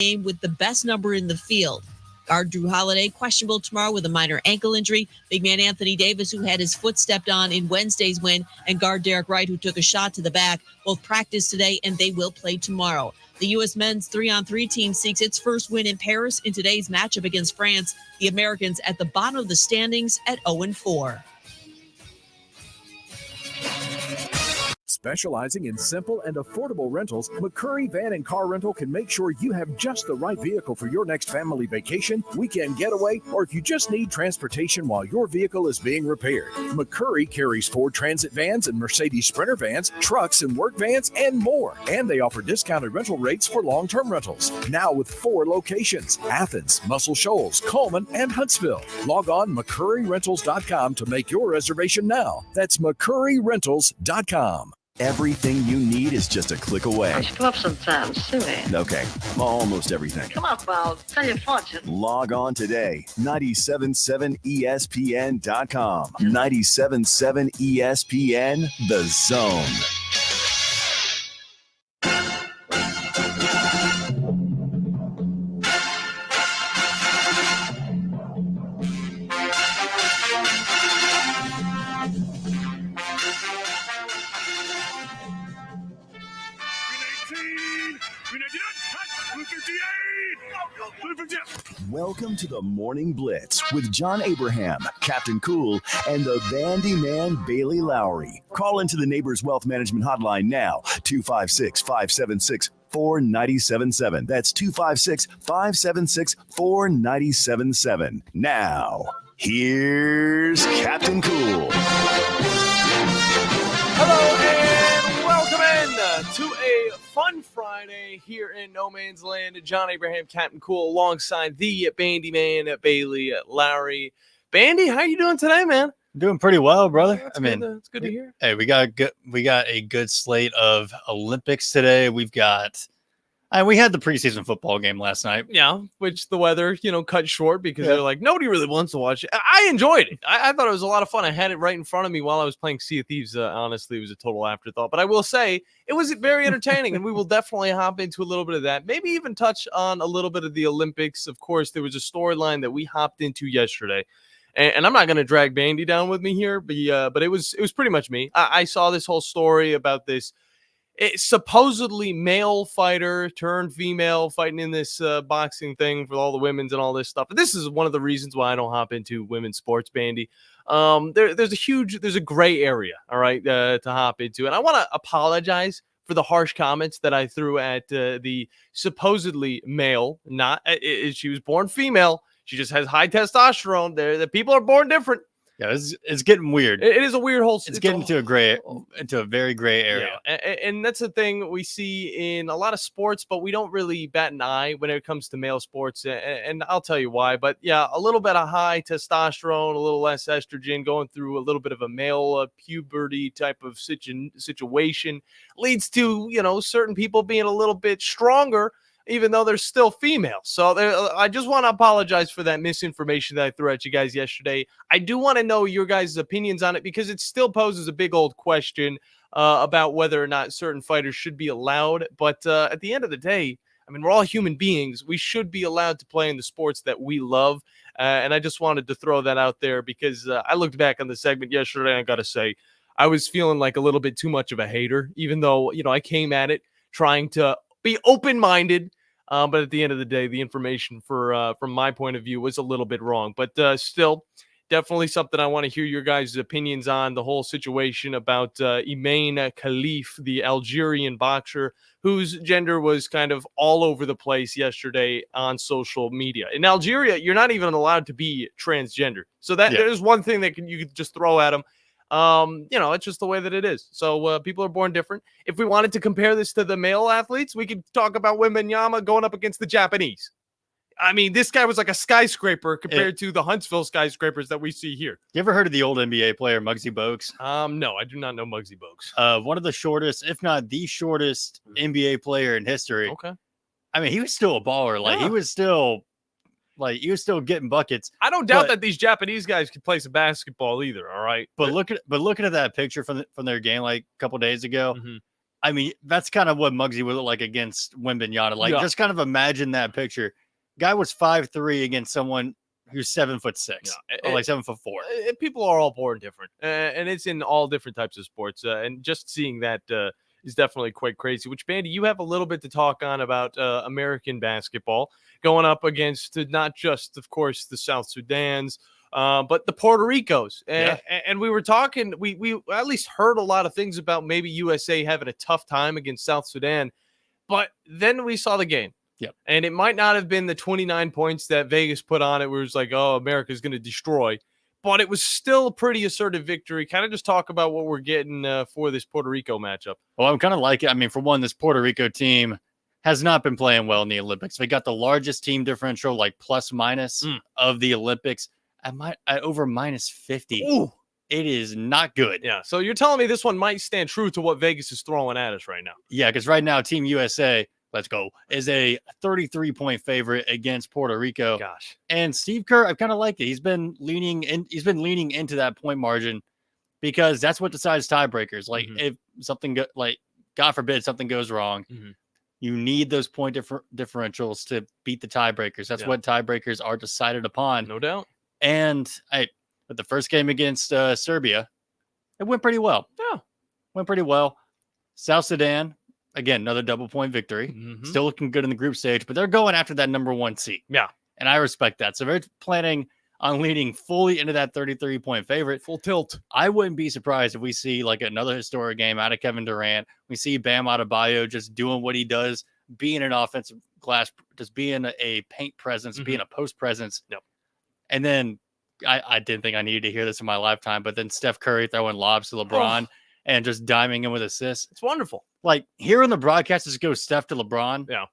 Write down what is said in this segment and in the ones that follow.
game with the best number in the field. Guard Drew Holiday, questionable tomorrow with a minor ankle injury. Big man Anthony Davis, who had his foot stepped on in Wednesday's win, and guard Derek Wright, who took a shot to the back, both practice today, and they will play tomorrow. The U.S. men's 3-on-3 team seeks its first win in Paris in today's matchup against France. The Americans at the bottom of the standings at 0-4. Specializing in simple and affordable rentals, McCurry Van and Car Rental can make sure you have just the right vehicle for your next family vacation, weekend getaway, or if you just need transportation while your vehicle is being repaired. McCurry carries Ford Transit vans and Mercedes Sprinter vans, trucks and work vans, and more. And they offer discounted rental rates for long-term rentals. Now with 4 locations: Athens, Muscle Shoals, Coleman, and Huntsville. Log on McCurryRentals.com to make your reservation now. That's McCurryRentals.com. Everything you need is just a click away. I should up sometimes, silly. Okay, almost everything. Come on, pal. Tell your fortune. Log on today. 977ESPN.com. 977ESPN, The Zone. Welcome to the Morning Blitz with John Abraham, Captain Cool, and the Bandiman Bailey Lowery. Call into the Neighbors Wealth Management Hotline now, 256-576-4977. That's 256-576-4977. Now, here's Captain Cool. Hello and welcome in to a fun Friday here in No Man's Land. John Abraham, Captain Cool, alongside the Bandiman Bailey Lowery. Bandy, how you doing today, man? Doing pretty well, brother. It's good to hear. Hey, we got a good slate of Olympics today. We had the preseason football game last night. Yeah, which the weather, cut short because they're like, nobody really wants to watch it. I enjoyed it. I thought it was a lot of fun. I had it right in front of me while I was playing Sea of Thieves. Honestly, it was a total afterthought. But I will say it was very entertaining, and we will definitely hop into a little bit of that. Maybe even touch on a little bit of the Olympics. Of course, there was a storyline that we hopped into yesterday. And I'm not going to drag Bandy down with me here, but it was pretty much me. I saw this whole story about this supposedly male fighter turned female fighting in this boxing thing for all the women's and all this stuff. And this is one of the reasons why I don't hop into women's sports, Bandy. There's a gray area, all right, to hop into. And I want to apologize for the harsh comments that I threw at the supposedly male. She was born female. She just has high testosterone. The people are born different. Yeah, it's getting weird. It is a weird whole. It's getting into a very gray area. Yeah. And that's the thing we see in a lot of sports, but we don't really bat an eye when it comes to male sports. And I'll tell you why. But yeah, a little bit of high testosterone, a little less estrogen, going through a little bit of a male puberty type of situation leads to, certain people being a little bit stronger, even though they're still female. So I just want to apologize for that misinformation that I threw at you guys yesterday. I do want to know your guys' opinions on it because it still poses a big old question about whether or not certain fighters should be allowed. But at the end of the day, I mean, we're all human beings. We should be allowed to play in the sports that we love. And I just wanted to throw that out there because I looked back on the segment yesterday, and I got to say, I was feeling like a little bit too much of a hater, even though, I came at it trying to be open-minded. But at the end of the day, the information from my point of view was a little bit wrong. But still, definitely something I want to hear your guys' opinions on, the whole situation about Imaine Khalif, the Algerian boxer, whose gender was kind of all over the place yesterday on social media. In Algeria, you're not even allowed to be transgender. So there's one thing that you could just throw at them. It's just the way that it is. So people are born different. If we wanted to compare this to the male athletes, we could talk about Wembanyama going up against the Japanese. I mean, this guy was like a skyscraper compared to the Huntsville skyscrapers that we see here. You ever heard of the old NBA player Muggsy Bogues? No, I do not know Muggsy Bogues. One of the shortest, if not the shortest NBA player in history. Okay. I mean, he was still a baller. Like, he was still getting buckets. I don't doubt that these Japanese guys can play some basketball either. All right. But looking at that picture from their game like a couple days ago, I mean, that's kind of what Muggsy would look like against Wembanyama. Like, just kind of imagine that picture. Guy was 5'3" against someone who's 7'6", or like 7'4". People are all born different, and it's in all different types of sports. And just seeing that is definitely quite crazy. Which, Bandy, you have a little bit to talk on about American basketball going up against not just, of course, the South Sudans, but the Puerto Ricos. And we were talking, we at least heard a lot of things about maybe USA having a tough time against South Sudan. But then we saw the game. Yep. And it might not have been the 29 points that Vegas put on it where it was like, oh, America's going to destroy. But it was still a pretty assertive victory. Kind of just talk about what we're getting for this Puerto Rico matchup. Well, I'm kind of like it. I mean, for one, this Puerto Rico team has not been playing well in the Olympics. They got the largest team differential, like plus minus of the Olympics at over minus 50. Ooh. It is not good. Yeah. So you're telling me this one might stand true to what Vegas is throwing at us right now. Yeah, because right now, Team USA, let's go, is a 33-point favorite against Puerto Rico. Gosh. And Steve Kerr, I kind of like it. He's been leaning into that point margin because that's what decides tiebreakers. Like if something God forbid something goes wrong, you need those point differentials to beat the tiebreakers. That's what tiebreakers are decided upon. No doubt. And but the first game against Serbia, it went pretty well. Yeah. Went pretty well. South Sudan, again, another double point victory. Still looking good in the group stage, but they're going after that number 1 seed. Yeah. And I respect that. So they're planning on leading fully into that 33-point favorite. Full tilt. I wouldn't be surprised if we see like another historic game out of Kevin Durant. We see Bam Adebayo just doing what he does, being an offensive glass, just being a paint presence, being a post presence. Yep. And then I didn't think I needed to hear this in my lifetime, but then Steph Curry throwing lobs to LeBron and just diming him with assists. It's wonderful. Like hearing the broadcasters go Steph to LeBron. Yeah.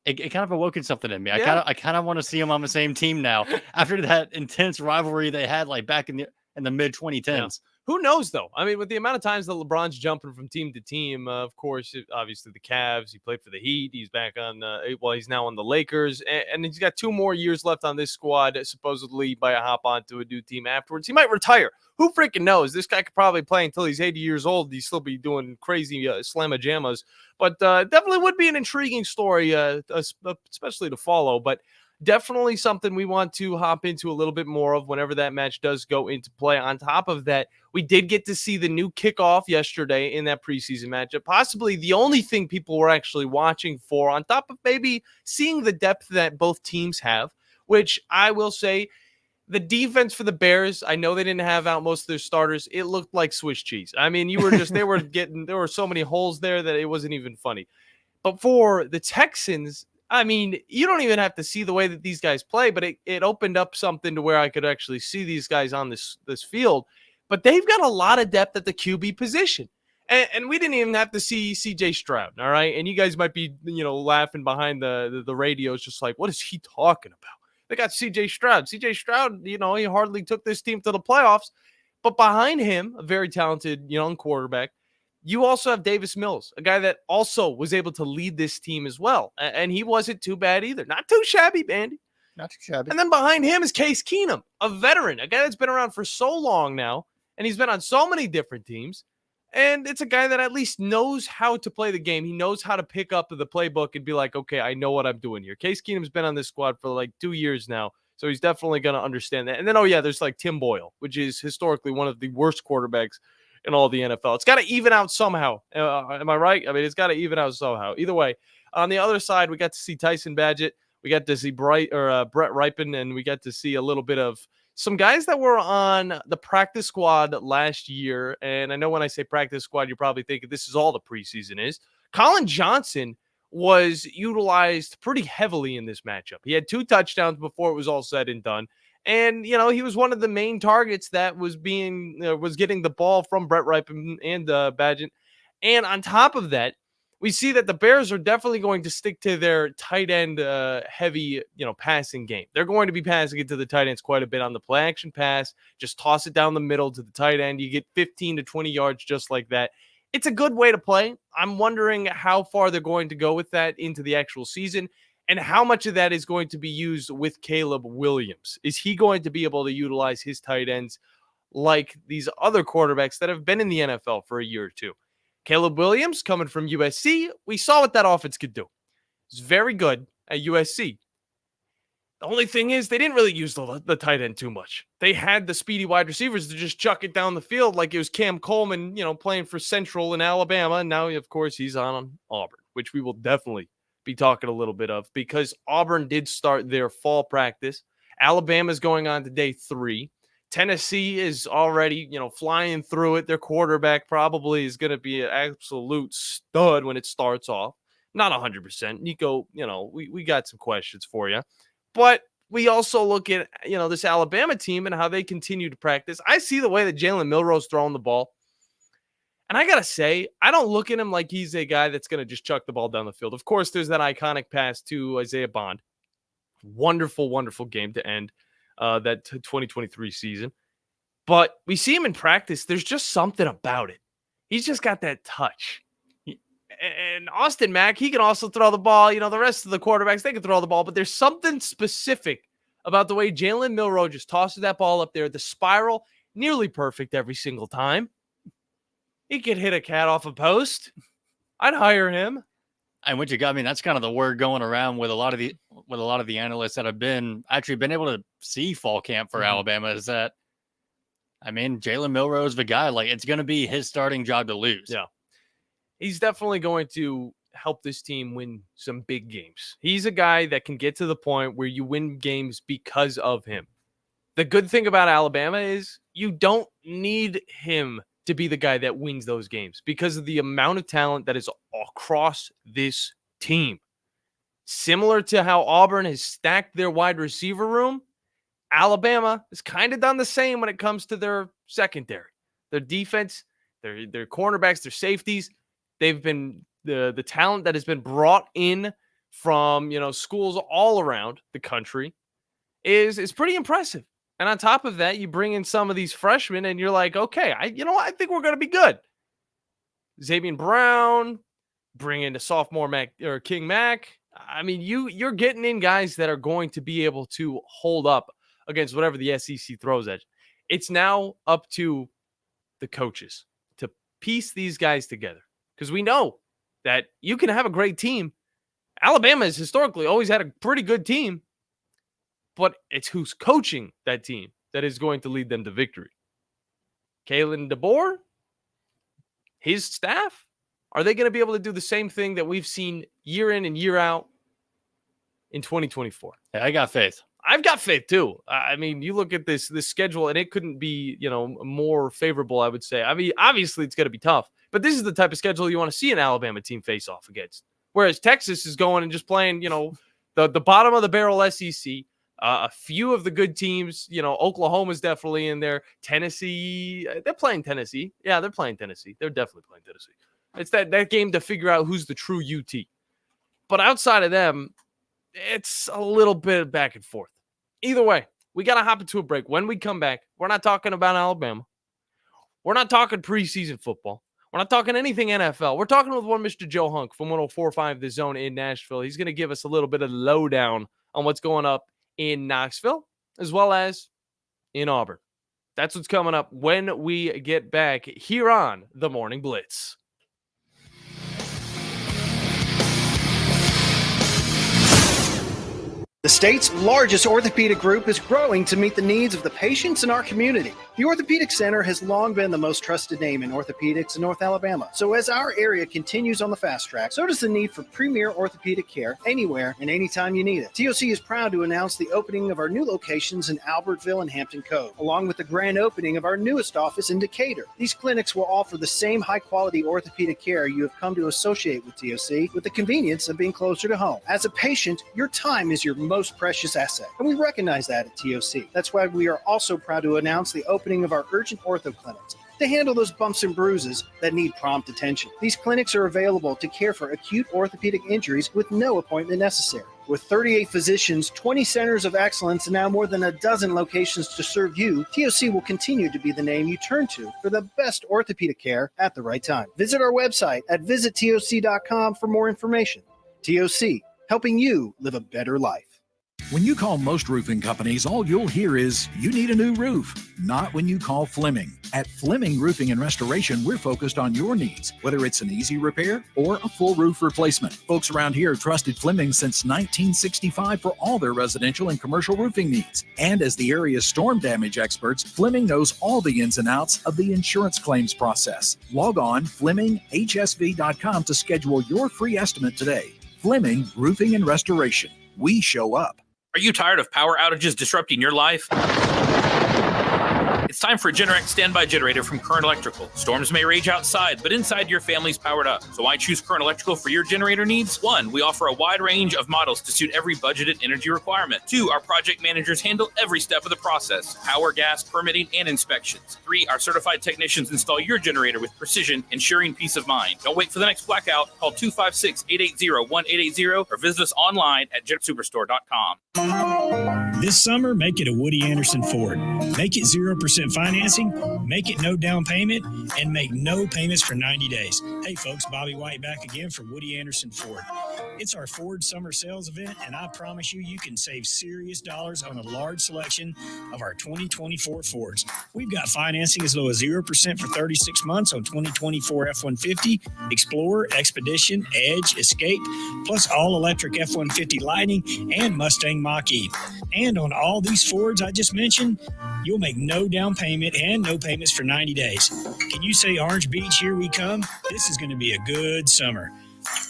It kind of awoken something in me. Yeah. I kind of want to see them on the same team now after that intense rivalry they had like back in the mid 2010s. Yeah. Who knows, though? I mean, with the amount of times that LeBron's jumping from team to team, of course, obviously the Cavs, he played for the Heat. He's back on, he's now on the Lakers. And he's got 2 more years left on this squad, supposedly by a hop on to a new team afterwards. He might retire. Who freaking knows? This guy could probably play until he's 80 years old. He'd still be doing crazy slamma-jammas. But definitely would be an intriguing story, especially to follow. But definitely something we want to hop into a little bit more of whenever that match does go into play. On top of that, we did get to see the new kickoff yesterday in that preseason matchup. Possibly the only thing people were actually watching for, on top of maybe seeing the depth that both teams have, which I will say, the defense for the Bears, I know they didn't have out most of their starters. It looked like Swiss cheese. I mean, there were so many holes there that it wasn't even funny. But for the Texans, I mean, you don't even have to see the way that these guys play, but it opened up something to where I could actually see these guys on this field. But they've got a lot of depth at the QB position. And we didn't even have to see C.J. Stroud, all right? And you guys might be, laughing behind the radios just like, what is he talking about? They got C.J. Stroud. C.J. Stroud, he hardly took this team to the playoffs. But behind him, a very talented young quarterback, you also have Davis Mills, a guy that also was able to lead this team as well. And he wasn't too bad either. Not too shabby, Bandy. Not too shabby. And then behind him is Case Keenum, a veteran, a guy that's been around for so long now. And he's been on so many different teams. And it's a guy that at least knows how to play the game. He knows how to pick up the playbook and be like, okay, I know what I'm doing here. Case Keenum's been on this squad for like 2 years now. So he's definitely going to understand that. And then, there's like Tim Boyle, which is historically one of the worst quarterbacks in all the NFL. It's got to even out somehow. Am I right? I mean, it's got to even out somehow. Either way, on the other side, we got to see Tyson Badgett. We got to see Brett Ripon, and we got to see a little bit of some guys that were on the practice squad last year. And I know when I say practice squad, you're probably thinking this is all the preseason is. Colin Johnson was utilized pretty heavily in this matchup. He had 2 touchdowns before it was all said and done. And, he was one of the main targets that was getting the ball from Brett Ripon and Badgett. And on top of that, we see that the Bears are definitely going to stick to their tight end heavy, passing game. They're going to be passing it to the tight ends quite a bit on the play action pass. Just toss it down the middle to the tight end. You get 15 to 20 yards just like that. It's a good way to play. I'm wondering how far they're going to go with that into the actual season and how much of that is going to be used with Caleb Williams. Is he going to be able to utilize his tight ends like these other quarterbacks that have been in the NFL for a year or two? Caleb Williams coming from USC. We saw what that offense could do. It's very good at USC. The only thing is they didn't really use the tight end too much. They had the speedy wide receivers to just chuck it down the field like it was Cam Coleman, playing for Central in Alabama. And now, of course, he's on Auburn, which we will definitely be talking a little bit of because Auburn did start their fall practice. Alabama's going on to day 3. Tennessee is already, flying through it. Their quarterback probably is going to be an absolute stud when it starts off. Not 100%. Nico, we got some questions for you. But we also look at, this Alabama team and how they continue to practice. I see the way that Jalen Milroe's throwing the ball. And I got to say, I don't look at him like he's a guy that's going to just chuck the ball down the field. Of course, there's that iconic pass to Isaiah Bond. Wonderful, wonderful game to end that 2023 season. But we see him in practice. There's just something about it. He's just got that touch. And Austin Mack, he can also throw the ball. The rest of the quarterbacks, they can throw the ball. But there's something specific about the way Jalen Milroe just tosses that ball up there. The spiral, nearly perfect every single time. He could hit a cat off a post. I'd hire him. And what you got, that's kind of the word going around with a lot of the analysts that have been able to see fall camp for Alabama is that, Jalen Milroe is the guy. Like, it's going to be his starting job to lose. Yeah. He's definitely going to help this team win some big games. He's a guy that can get to the point where you win games because of him. The good thing about Alabama is you don't need him to be the guy that wins those games because of the amount of talent that is across this team. Similar to how Auburn has stacked their wide receiver room, Alabama has kind of done the same when it comes to their secondary. Their defense, their cornerbacks, their safeties. They've been the talent that has been brought in from, schools all around the country is pretty impressive. And on top of that, you bring in some of these freshmen and you're like, okay, I think we're going to be good. Xavier Brown, bring in the sophomore King Mack. You're getting in guys that are going to be able to hold up against whatever the SEC throws at you. It's now up to the coaches to piece these guys together. Because we know that you can have a great team. Alabama has historically always had a pretty good team. But it's who's coaching that team that is going to lead them to victory. Kalen DeBoer, his staff, are they going to be able to do the same thing that we've seen year in and year out in 2024? Yeah, I got faith. I've got faith too. You look at this schedule and it couldn't be, more favorable, I would say. Obviously it's going to be tough, but this is the type of schedule you want to see an Alabama team face off against. Whereas Texas is going and just playing, the bottom of the barrel SEC. A few of the good teams, Oklahoma's definitely in there. Tennessee, they're playing Tennessee. Yeah, they're playing Tennessee. They're definitely playing Tennessee. It's that game to figure out who's the true UT. But outside of them, it's a little bit back and forth. Either way, we got to hop into a break. When we come back, we're not talking about Alabama. We're not talking preseason football. We're not talking anything NFL. We're talking with one Mr. Joe Hunk from 104.5 The Zone in Nashville. He's going to give us a little bit of lowdown on what's going up in Knoxville, as well as in Auburn. That's what's coming up when we get back here on The Morning Blitz. The state's largest orthopedic group is growing to meet the needs of the patients in our community. The Orthopedic Center has long been the most trusted name in orthopedics in North Alabama. So as our area continues on the fast track, so does the need for premier orthopedic care anywhere and anytime you need it. TOC is proud to announce the opening of our new locations in Albertville and Hampton Cove, along with the grand opening of our newest office in Decatur. These clinics will offer the same high-quality orthopedic care you have come to associate with TOC, with the convenience of being closer to home. As a patient, your time is your most precious asset, and we recognize that at TOC. That's why we are also proud to announce the opening of our urgent ortho clinics to handle those bumps and bruises that need prompt attention. These clinics are available to care for acute orthopedic injuries with no appointment necessary. With 38 physicians, 20 centers of excellence, and now more than a dozen locations to serve you, TOC will continue to be the name you turn to for the best orthopedic care at the right time. Visit our website at visittoc.com for more information. TOC, helping you live a better life. When you call most roofing companies, all you'll hear is, you need a new roof. Not when you call Fleming. At Fleming Roofing and Restoration, we're focused on your needs, whether it's an easy repair or a full roof replacement. Folks around here have trusted Fleming since 1965 for all their residential and commercial roofing needs. And as the area's storm damage experts, Fleming knows all the ins and outs of the insurance claims process. Log on FlemingHSV.com to schedule your free estimate today. Fleming Roofing and Restoration. We show up. Are you tired of power outages disrupting your life? It's time for a Generac standby generator from Current Electrical. Storms may rage outside, but inside your family's powered up. So why choose Current Electrical for your generator needs? 1, we offer a wide range of models to suit every budgeted energy requirement. 2, our project managers handle every step of the process: power, gas, permitting, and inspections. 3, our certified technicians install your generator with precision, ensuring peace of mind. Don't wait for the next blackout. Call 256-880-1880 or visit us online at JetSuperstore.com. This summer, make it a Woody Anderson Ford. Make it 0% financing, make it no down payment, and make no payments for 90 days. Hey folks, Bobby White back again for Woody Anderson Ford. It's our Ford summer sales event, and I promise you can save serious dollars on a large selection of our 2024 Fords. We've got financing as low as 0% for 36 months on 2024 F-150, Explorer, Expedition, Edge, Escape, plus all-electric F-150 Lightning and Mustang Mach-E. And on all these Fords I just mentioned, you'll make no down payment and no payments for 90 days. Can you say Orange Beach, here we come? This is going to be a good summer.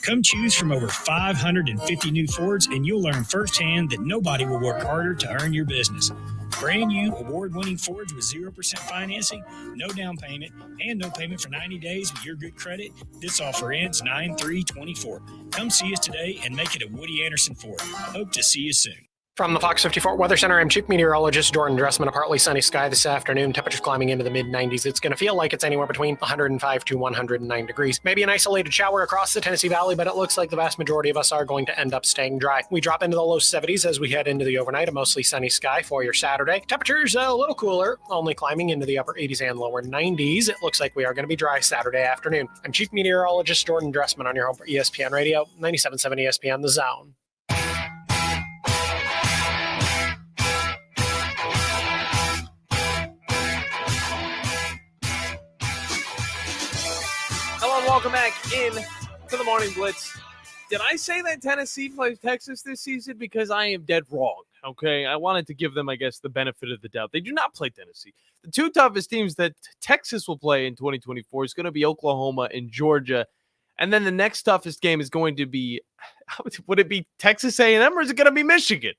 Come choose from over 550 new Fords, and you'll learn firsthand that nobody will work harder to earn your business. Brand new award-winning Fords with 0% financing, no down payment, and no payment for 90 days with your good credit. This offer ends 9/3/24. Come see us today and make it a Woody Anderson Ford. Hope to see you soon. From the Fox 54 Weather Center, I'm Chief Meteorologist Jordan Dressman. A partly sunny sky this afternoon. Temperatures climbing into the mid-90s. It's going to feel like it's anywhere between 105 to 109 degrees. Maybe an isolated shower across the Tennessee Valley, but it looks like the vast majority of us are going to end up staying dry. We drop into the low 70s as we head into the overnight. A mostly sunny sky for your Saturday. Temperatures a little cooler, only climbing into the upper 80s and lower 90s. It looks like we are going to be dry Saturday afternoon. I'm Chief Meteorologist Jordan Dressman on your home for ESPN Radio, 97.7 ESPN The Zone. Welcome back in to the Morning Blitz. Did I say that Tennessee plays Texas this season? Because I am dead wrong, okay? I wanted to give them, I guess, the benefit of the doubt. They do not play Tennessee. The two toughest teams that Texas will play in 2024 is going to be Oklahoma and Georgia. And then the next toughest game is going to be, would it be Texas A&M or is it going to be Michigan?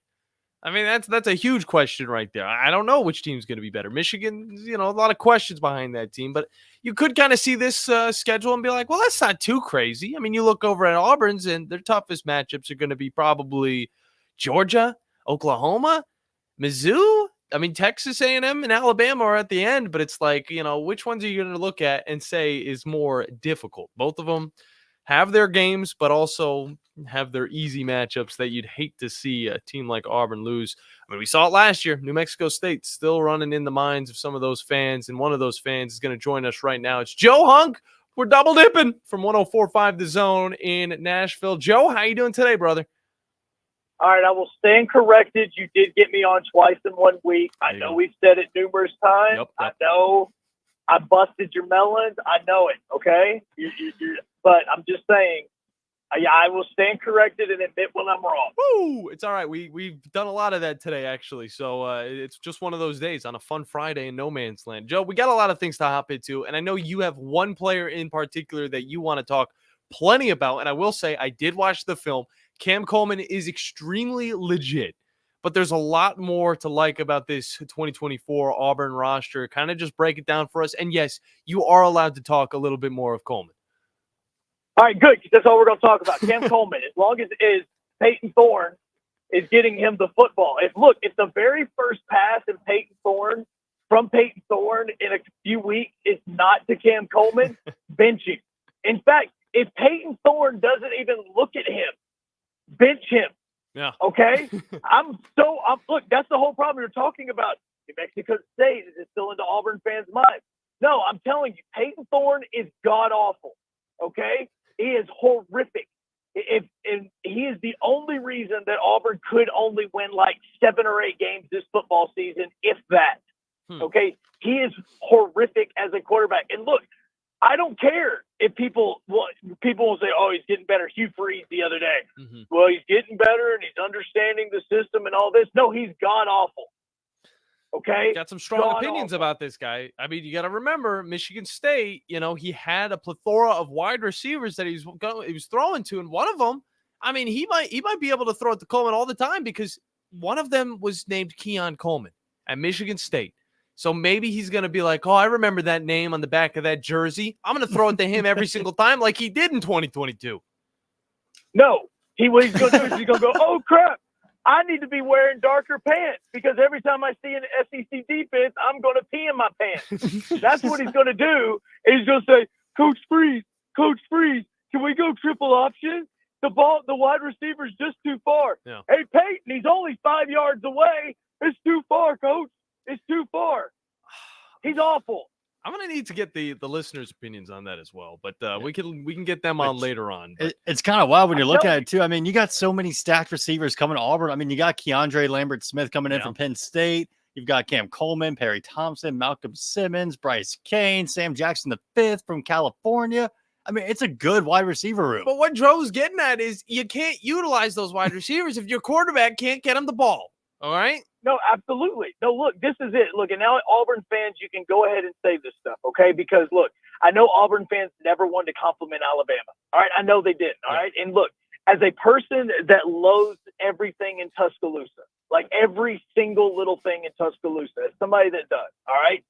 I mean, that's a huge question right there. I don't know which team's going to be better. Michigan, a lot of questions behind that team, but you could kind of see this schedule and be like, well, that's not too crazy. I mean, you look over at Auburn's and their toughest matchups are going to be probably Georgia, Oklahoma, Mizzou. I mean, Texas A&M and Alabama are at the end, but it's like, which ones are you going to look at and say is more difficult? Both of them have their games, but also have their easy matchups that you'd hate to see a team like Auburn lose. I mean, we saw it last year. New Mexico State still running in the minds of some of those fans, and one of those fans is going to join us right now. It's Joe Hunk. We're double dipping from 104.5 The Zone in Nashville. Joe, how you doing today, brother? All right, I will stand corrected. You did get me on twice in 1 week. I know we've said it numerous times. Yep. I know I busted your melons. I know it, okay? But I'm just saying, I will stand corrected and admit when I'm wrong. Woo! It's all right. We've done a lot of that today, actually. So it's just one of those days on a fun Friday in no man's land. Joe, we got a lot of things to hop into, and I know you have one player in particular that you want to talk plenty about. And I will say, I did watch the film. Cam Coleman is extremely legit, but there's a lot more to like about this 2024 Auburn roster. Kind of just break it down for us. And yes, you are allowed to talk a little bit more of Coleman. All right, good. That's all we're going to talk about. Cam Coleman, as long as Peyton Thorne is getting him the football. If the very first pass from Peyton Thorne in a few weeks is not to Cam Coleman, bench him. In fact, if Peyton Thorne doesn't even look at him, bench him. Yeah. Okay? Look, that's the whole problem you're talking about. New Mexico State is still into Auburn fans' minds. No, I'm telling you, Peyton Thorne is god-awful. Okay? He is horrific. if he is the only reason that Auburn could only win like 7 or 8 games this football season, if that. Okay, he is horrific as a quarterback. And look, I don't care if people will say, "Oh, he's getting better." Hugh Freeze the other day, well, he's getting better and he's understanding the system and all this. No, he's god awful. Okay, got some strong opinions about this guy. I mean, you got to remember, Michigan State. He had a plethora of wide receivers that he was throwing to, and one of them, I mean, he might be able to throw it to Coleman all the time because one of them was named Keon Coleman at Michigan State. So maybe he's going to be like, "Oh, I remember that name on the back of that jersey. I'm going to throw it to him every single time like he did in 2022. No, what he's going to do is he's going to go, "Oh, crap. I need to be wearing darker pants because every time I see an SEC defense, I'm going to pee in my pants." That's what he's going to do. He's going to say, Coach Freeze, can we go triple option? The wide receiver's just too far. Yeah. Hey, Peyton, he's only 5 yards away. It's too far, Coach. It's too far. He's awful. I'm going to need to get the listeners' opinions on that as well, but we can get them on later on. It's kind of wild when you look at it, too. I mean, you got so many stacked receivers coming to Auburn. I mean, you got Keandre Lambert-Smith coming in from Penn State. You've got Cam Coleman, Perry Thompson, Malcolm Simmons, Bryce Kane, Sam Jackson V from California. I mean, it's a good wide receiver room. But what Joe's getting at is you can't utilize those wide receivers if your quarterback can't get him the ball. All right? No, absolutely. No, look, this is it. Look, and now Auburn fans, you can go ahead and say this stuff, okay? Because, look, I know Auburn fans never wanted to compliment Alabama. All right? I know they didn't. All right? And, look, as a person that loathes everything in Tuscaloosa, like every single little thing in Tuscaloosa, as somebody that does, all right?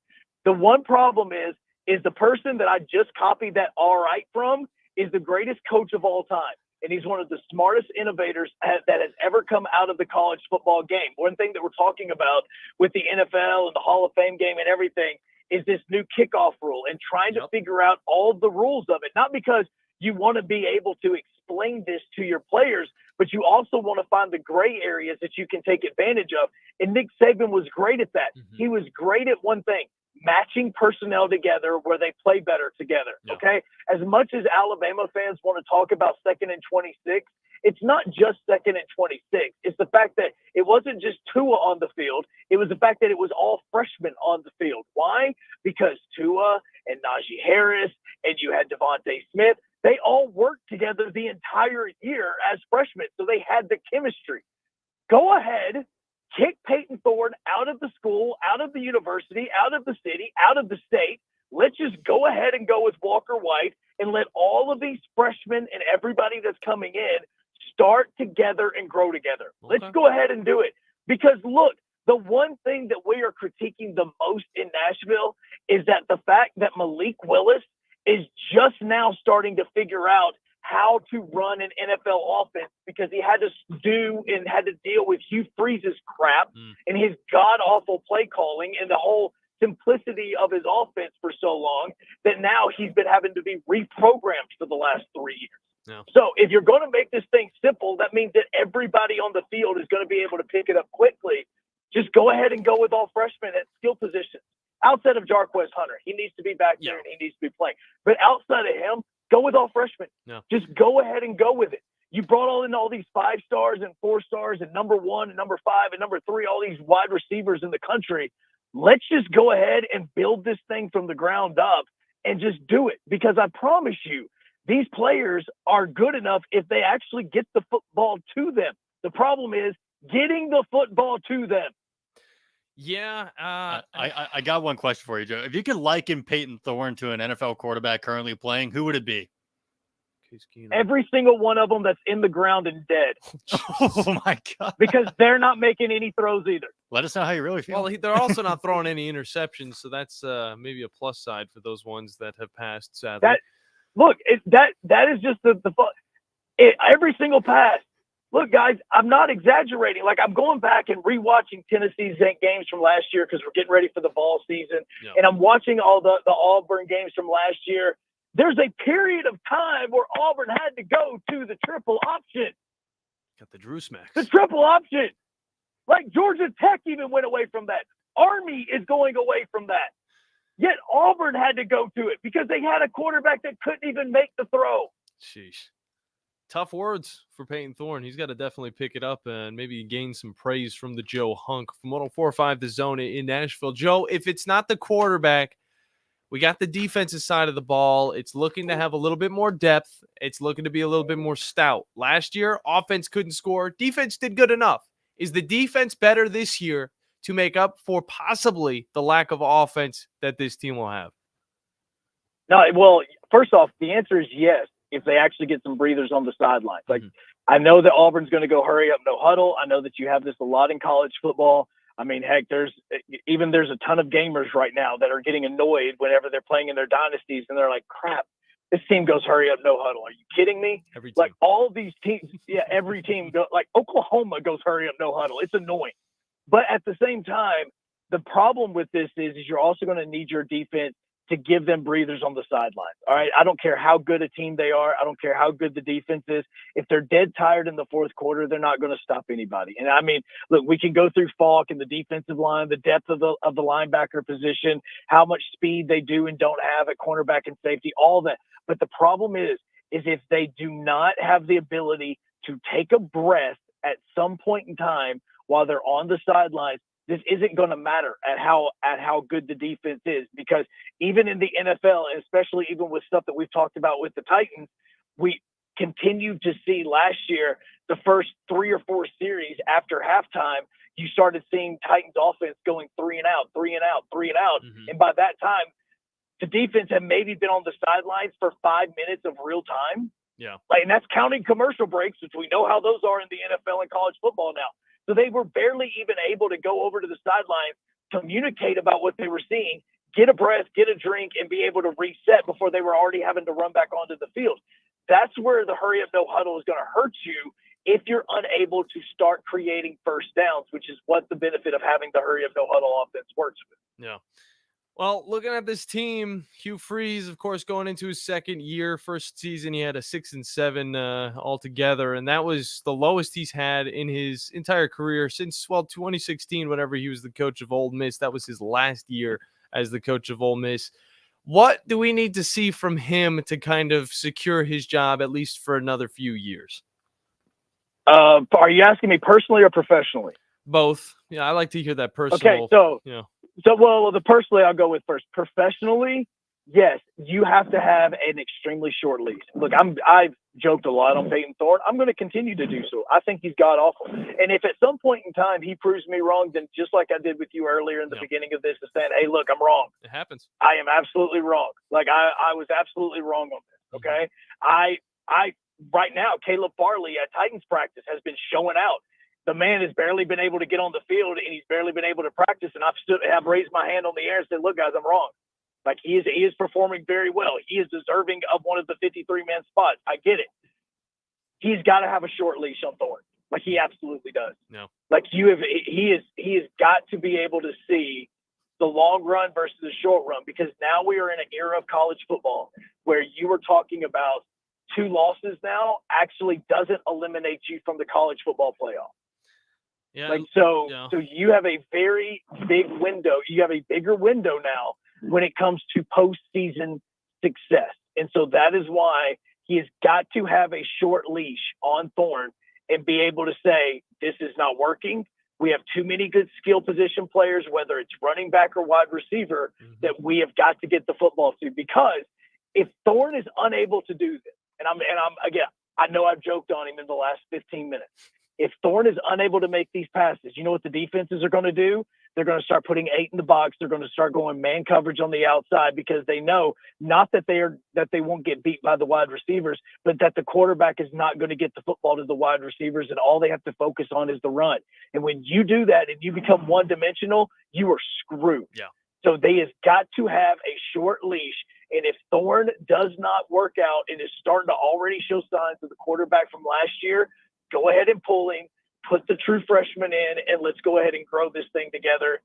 The one problem is the person that I just copied that all right from is the greatest coach of all time. And he's one of the smartest innovators that has ever come out of the college football game. One thing that we're talking about with the NFL and the Hall of Fame game and everything is this new kickoff rule and trying to figure out all the rules of it. Not because you want to be able to explain this to your players, but you also want to find the gray areas that you can take advantage of. And Nick Saban was great at that. He was great at one thing, matching personnel together where they play better together. Okay. As much as Alabama fans want to talk about 2nd and 26, it's not just 2nd and 26. It's the fact that it wasn't just Tua on the field. It was the fact that it was all freshmen on the field. Why? Because Tua and Najee Harris and you had Devontae Smith, they all worked together the entire year as freshmen. So they had the chemistry. Go ahead, kick Peyton Thorne out of the school, out of the university, out of the city, out of the state. Let's just go ahead and go with Walker White and let all of these freshmen and everybody that's coming in start together and grow together. Okay. Let's go ahead and do it. Because, look, the one thing that we are critiquing the most in Nashville is that the fact that Malik Willis is just now starting to figure out how to run an NFL offense because he had to deal with Hugh Freeze's crap and his god-awful play calling and the whole simplicity of his offense for so long that now he's been having to be reprogrammed for the last 3 years. Yeah. So if you're going to make this thing simple, that means that everybody on the field is going to be able to pick it up quickly. Just go ahead and go with all freshmen at skill positions. Outside of Jarquez Hunter, he needs to be back there and he needs to be playing. But outside of him, go with all freshmen. Yeah. Just go ahead and go with it. You brought in all these 5 stars and 4 stars and number 1 and number 5 and number 3, all these wide receivers in the country. Let's just go ahead and build this thing from the ground up and just do it. Because I promise you, these players are good enough if they actually get the football to them. The problem is getting the football to them. Yeah. I got one question for you, Joe. If you could liken Peyton Thorne to an NFL quarterback currently playing, who would it be? Every single one of them that's in the ground and dead. Oh, my God. Because they're not making any throws either. Let us know how you really feel. Well, they're also not throwing any interceptions, so that's maybe a plus side for those ones that have passed, sadly. That is just the every single pass. Look, guys, I'm not exaggerating. Like, I'm going back and rewatching Tennessee's games from last year because we're getting ready for the ball season. Yeah. And I'm watching all the Auburn games from last year. There's a period of time where Auburn had to go to the triple option. Got the Drew Smacks. The triple option. Like, Georgia Tech even went away from that. Army is going away from that. Yet Auburn had to go to it because they had a quarterback that couldn't even make the throw. Sheesh. tough words for Peyton Thorne. He's got to definitely pick it up and maybe gain some praise from the Joe Hunk from 104.5 The Zone in Nashville. Joe, if it's not the quarterback, we got the defensive side of the ball. It's looking to have a little bit more depth. It's looking to be a little bit more stout. Last year, offense couldn't score. Defense did good enough. Is the defense better this year to make up for possibly the lack of offense that this team will have? No, well, first off, the answer is yes, if they actually get some breathers on the sidelines. Like, I know that Auburn's going to go hurry up, no huddle. I know that you have this a lot in college football. I mean, heck, there's a ton of gamers right now that are getting annoyed whenever they're playing in their dynasties, and they're like, crap, this team goes hurry up, no huddle. Are you kidding me? Like, all of these teams, every team, like Oklahoma goes hurry up, no huddle. It's annoying. But at the same time, the problem with this is you're also going to need your defense to give them breathers on the sidelines. All right. I don't care how good a team they are. I don't care how good the defense is. If they're dead tired in the fourth quarter, they're not going to stop anybody. And I mean, look, we can go through Falk and the defensive line, the depth of the linebacker position, how much speed they do and don't have at cornerback and safety, all that. But the problem is if they do not have the ability to take a breath at some point in time while they're on the sidelines, this isn't going to matter at how good the defense is, because even in the NFL, and especially even with stuff that we've talked about with the Titans, we continue to see last year, the first 3 or 4 series after halftime, you started seeing Titans offense going 3 and out, 3 and out, 3 and out. Mm-hmm. And by that time, the defense had maybe been on the sidelines for 5 minutes of real time. Yeah. Like, and that's counting commercial breaks, which we know how those are in the NFL and college football now. So they were barely even able to go over to the sideline, communicate about what they were seeing, get a breath, get a drink, and be able to reset before they were already having to run back onto the field. That's where the hurry up, no huddle is going to hurt you if you're unable to start creating first downs, which is what the benefit of having the hurry up, no huddle offense works with. Yeah. Well, looking at this team, Hugh Freeze, of course, going into his second year. First season, he had a 6-7 altogether, and that was the lowest he's had in his entire career since, 2016, whenever he was the coach of Ole Miss. That was his last year as the coach of Ole Miss. What do we need to see from him to kind of secure his job, at least for another few years? Are you asking me personally or professionally? Both. Yeah, I like to hear that personal. Okay, so yeah. The personally I'll go with first. Professionally, yes, you have to have an extremely short leash. Look, I've joked a lot on Peyton Thorne. I'm going to continue to do so. I think he's god awful. And if at some point in time he proves me wrong, then just like I did with you earlier in the beginning of this, is saying, hey, look, I'm wrong. It happens. I am absolutely wrong. Like I was absolutely wrong on this. Okay. I right now, Caleb Farley at Titans practice has been showing out. The man has barely been able to get on the field, and he's barely been able to practice. And I've raised my hand on the air and said, look, guys, I'm wrong. Like, he is performing very well. He is deserving of one of the 53-man spots. I get it. He's got to have a short leash on Thorne. Like, he absolutely does. No. Like, he has got to be able to see the long run versus the short run, because now we are in an era of college football where you were talking about 2 losses now actually doesn't eliminate you from the college football playoff. Yeah. So you have a very big window. You have a bigger window now when it comes to postseason success. And so that is why he has got to have a short leash on Thorne and be able to say, this is not working. We have too many good skill position players, whether it's running back or wide receiver, that we have got to get the football to. Because if Thorne is unable to do this, and I'm again, I know I've joked on him in the last 15 minutes. If Thorne is unable to make these passes, you know what the defenses are going to do? They're going to start putting 8 in the box. They're going to start going man coverage on the outside, because they know not that they won't get beat by the wide receivers, but that the quarterback is not going to get the football to the wide receivers, and all they have to focus on is the run. And when you do that and you become one-dimensional, you are screwed. Yeah. So they have got to have a short leash. And if Thorne does not work out and is starting to already show signs of the quarterback from last year, go ahead and pull him, put the true freshman in, and let's go ahead and grow this thing together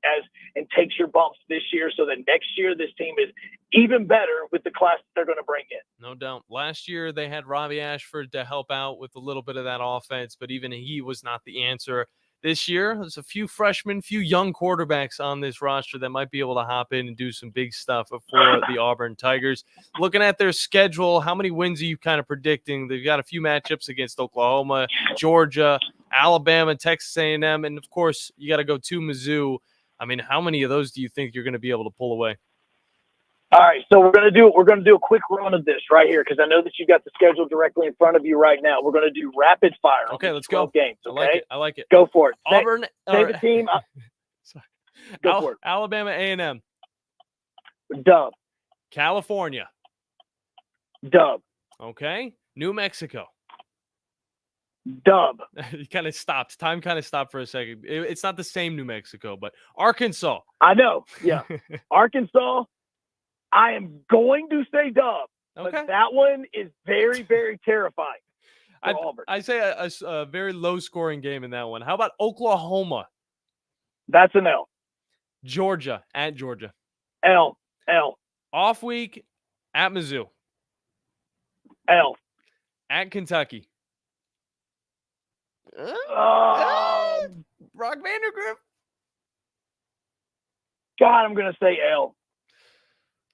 and takes your bumps this year, so that next year this team is even better with the class that they're going to bring in. No doubt. Last year they had Robbie Ashford to help out with a little bit of that offense, but even he was not the answer. this year. There's a few freshmen, few young quarterbacks on this roster that might be able to hop in and do some big stuff for the Auburn Tigers. Looking at their schedule, how many wins are you kind of predicting? They've got a few matchups against Oklahoma, Georgia, Alabama, Texas A&M, and of course, you got to go to Mizzou. I mean, how many of those do you think you're going to be able to pull away? All right, so we're gonna do a quick run of this right here because I know that you've got the schedule directly in front of you right now. We're gonna do rapid fire. Okay, let's go. Games. Okay? I like it. Go for it. Auburn. Say the team. Go for it. Alabama A&M. Dub. California. Dub. Okay. New Mexico. Dub. You kind of stopped. Time kind of stopped for a second. It's not the same New Mexico, but Arkansas. I know. Yeah. Arkansas. I am going to say dub, but that one is very, very terrifying for Auburn. I say a very low-scoring game in that one. How about Oklahoma? That's an L. Georgia, at Georgia. L. Off week, at Mizzou. L. At Kentucky. Brock Vandergrift. God, I'm going to say L.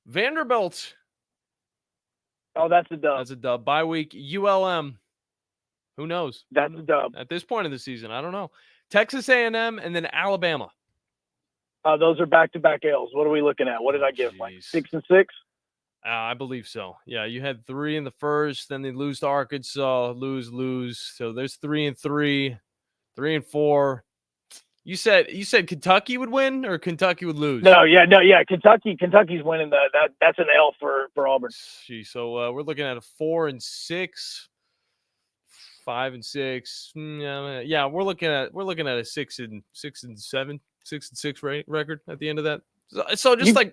Vanderbilt. Oh, that's a dub. That's a dub. Bye week, ULM. Who knows? That's a dub. At this point in the season, I don't know. Texas A&M and then Alabama. Those are back-to-back L's. What are we looking at? What did I give? Like 6 and 6? I believe so. Yeah, you had 3 in the first, then they lose to Arkansas, lose. So there's 3 and 3, 3 and 4. You said Kentucky would win or Kentucky would lose? No. Kentucky's winning that's an L for Auburn. Gee, so we're looking at a 4 and 6, 5 and 6. Yeah, we're looking at a 6 and 7, 6 and 6 record at the end of that. So just you can't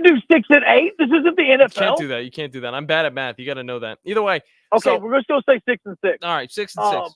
do 6 and 8. This isn't the NFL. You can't do that. I'm bad at math. You got to know that. Either way. Okay, we're just going to say 6 and 6. All right, 6 and 6.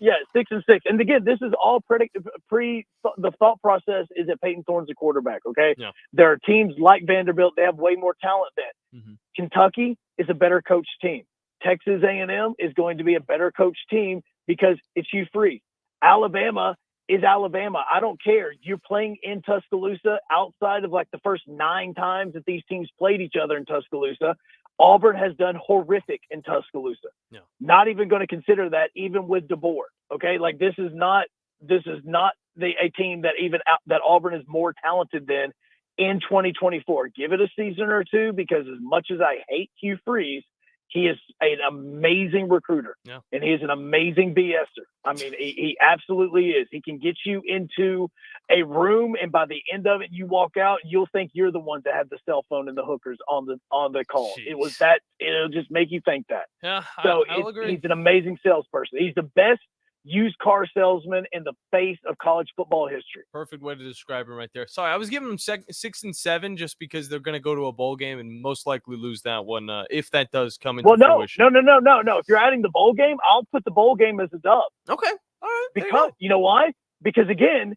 Yeah, 6 and 6. And again, this is all the thought process is that Peyton Thorne's a quarterback, okay? Yeah. There are teams like Vanderbilt, they have way more talent than. Mm-hmm. Kentucky is a better coached team. Texas A&M is going to be a better coached team because it's Hugh Freeze. Alabama is Alabama. I don't care. You're playing in Tuscaloosa outside of like the first 9 times that these teams played each other in Tuscaloosa. Auburn has done horrific in Tuscaloosa. No. Not even going to consider that even with DeBoer. Okay. Like this is not a team that Auburn is more talented than in 2024. Give it a season or two because as much as I hate Hugh Freeze, he is an amazing recruiter, and he is an amazing BSer. I mean, he absolutely is. He can get you into a room, and by the end of it, you walk out, and you'll think you're the one that had the cell phone and the hookers on the call. Jeez. It'll just make you think that. Yeah, so I'll agree. He's an amazing salesperson. He's the best used car salesman in the face of college football history. Perfect way to describe him right there. Sorry, I was giving him 6 and 7 just because they're going to go to a bowl game and most likely lose that one if that does come into fruition. No. If you're adding the bowl game, I'll put the bowl game as a dub. Okay, all right. Because you know why? Because again,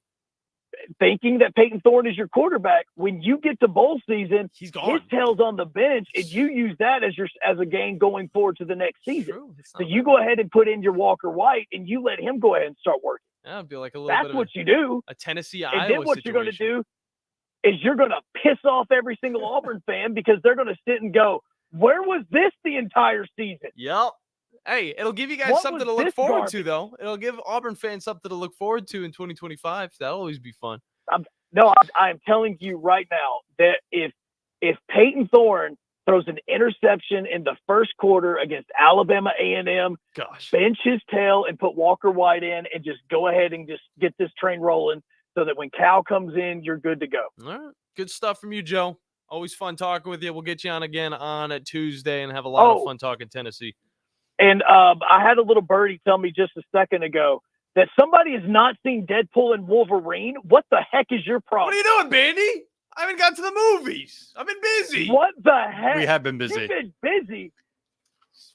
thinking that Peyton Thorne is your quarterback, when you get to bowl season, he's gone. His tail's on the bench, and you use that as a game going forward to the next season. So you go ahead and put in your Walker White, and you let him go ahead and start working. That would be like a little That's bit of what you do. A Tennessee, and Iowa then what situation. you're going to do is you're going to piss off every single Auburn fan because they're going to sit and go, "Where was this the entire season?" Yep. Hey, it'll give you guys something to look forward to, though. It'll give Auburn fans something to look forward to in 2025. That'll always be fun. I'm telling you right now that if Peyton Thorne throws an interception in the first quarter against Alabama A&M, bench his tail and put Walker White in and just go ahead and just get this train rolling so that when Cal comes in, you're good to go. All right. Good stuff from you, Joe. Always fun talking with you. We'll get you on again on a Tuesday and have a lot of fun talking Tennessee. And I had a little birdie tell me just a second ago that somebody has not seen Deadpool and Wolverine. What the heck is your problem? What are you doing, Bandy? I haven't got to the movies. I've been busy. What the heck? We have been busy. You've been busy.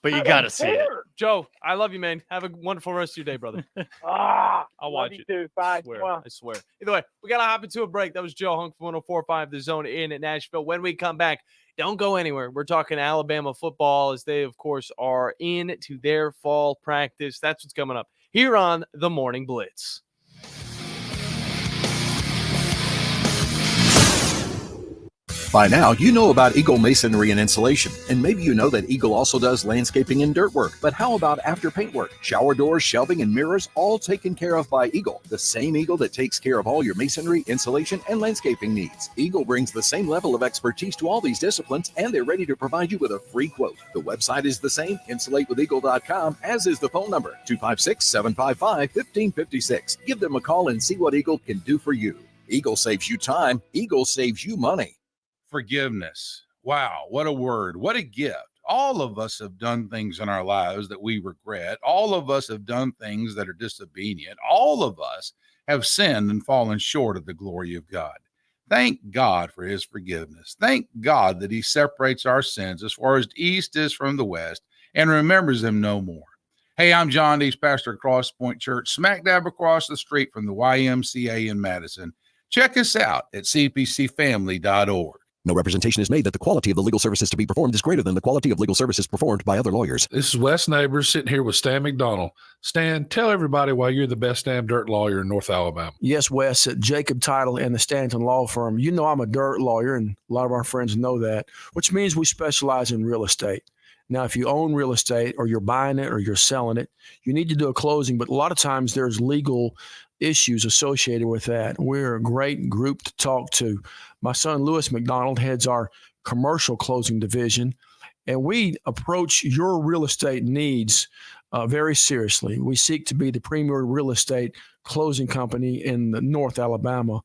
But you got to see it. Joe, I love you, man. Have a wonderful rest of your day, brother. I'll watch it. Too. Bye. I swear. Either way, we got to hop into a break. That was Joe Hunk from 104.5 The Zone in Nashville. When we come back, don't go anywhere. We're talking Alabama football as they, of course, are into their fall practice. That's what's coming up here on the Morning Blitz. By now, you know about Eagle Masonry and Insulation, and maybe you know that Eagle also does landscaping and dirt work. But how about after paint work? Shower doors, shelving, and mirrors, all taken care of by Eagle, the same Eagle that takes care of all your masonry, insulation, and landscaping needs. Eagle brings the same level of expertise to all these disciplines, and they're ready to provide you with a free quote. The website is the same, insulatewitheagle.com, as is the phone number, 256-755-1556. Give them a call and see what Eagle can do for you. Eagle saves you time. Eagle saves you money. Forgiveness. Wow, what a word. What a gift. All of us have done things in our lives that we regret. All of us have done things that are disobedient. All of us have sinned and fallen short of the glory of God. Thank God for his forgiveness. Thank God that he separates our sins as far as the east is from the west and remembers them no more. Hey, I'm John Dees, pastor at Cross Point Church, smack dab across the street from the YMCA in Madison. Check us out at cpcfamily.org. No representation is made that the quality of the legal services to be performed is greater than the quality of legal services performed by other lawyers. This is Wes Neighbors sitting here with Stan McDonald. Stan, tell everybody why you're the best damn dirt lawyer in North Alabama. Yes, Wes, at Jacob Title and the Stanton Law Firm. You know I'm a dirt lawyer, and a lot of our friends know that, which means we specialize in real estate. Now, if you own real estate or you're buying it or you're selling it, you need to do a closing, but a lot of times there's legal issues associated with that. We're a great group to talk to. My son, Lewis McDonald, heads our commercial closing division, and we approach your real estate needs very seriously. We seek to be the premier real estate closing company in North Alabama,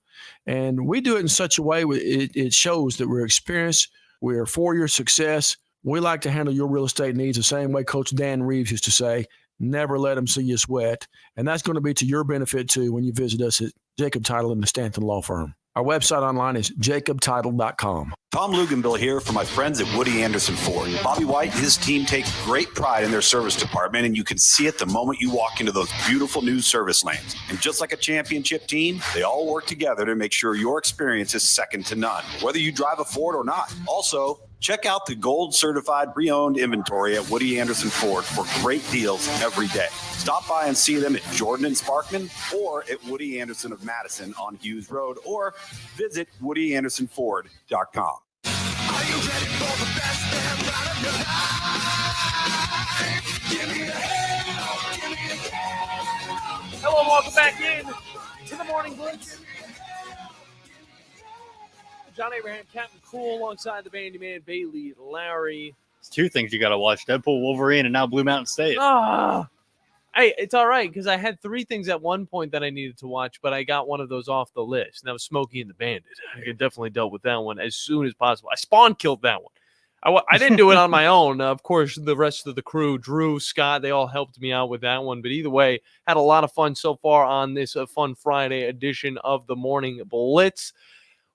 and we do it in such a way it shows that we're experienced, we're for your success. We like to handle your real estate needs the same way Coach Dan Reeves used to say, never let them see you sweat. And that's going to be to your benefit, too, when you visit us at Jacob Title and the Stanton Law Firm. Our website online is jacobtitle.com. Tom Luganville here for my friends at Woody Anderson Ford. Bobby White and his team take great pride in their service department, and you can see it the moment you walk into those beautiful new service lanes. And just like a championship team, they all work together to make sure your experience is second to none, whether you drive a Ford or not. Also, check out the gold certified pre-owned inventory at Woody Anderson Ford for great deals every day. Stop by and see them at Jordan and Sparkman or at Woody Anderson of Madison on Hughes Road, or visit WoodyAndersonFord.com. Are you ready for the best damn ride of your life? Give me the hell, give me the hell. Hello, welcome back in to the Morning Blitz. John Abraham, Captain Cool, alongside the Bandiman, Bailey Lowery. It's two things you got to watch: Deadpool, Wolverine, and now Blue Mountain State. Hey, it's all right, because I had three things at one point that I needed to watch, but I got one of those off the list, and that was Smokey and the Bandit. I definitely dealt with that one as soon as possible. I spawn killed that one. I didn't do it on my own. Of course, the rest of the crew, Drew, Scott, they all helped me out with that one. But either way, had a lot of fun so far on this Fun Friday edition of the Morning Blitz.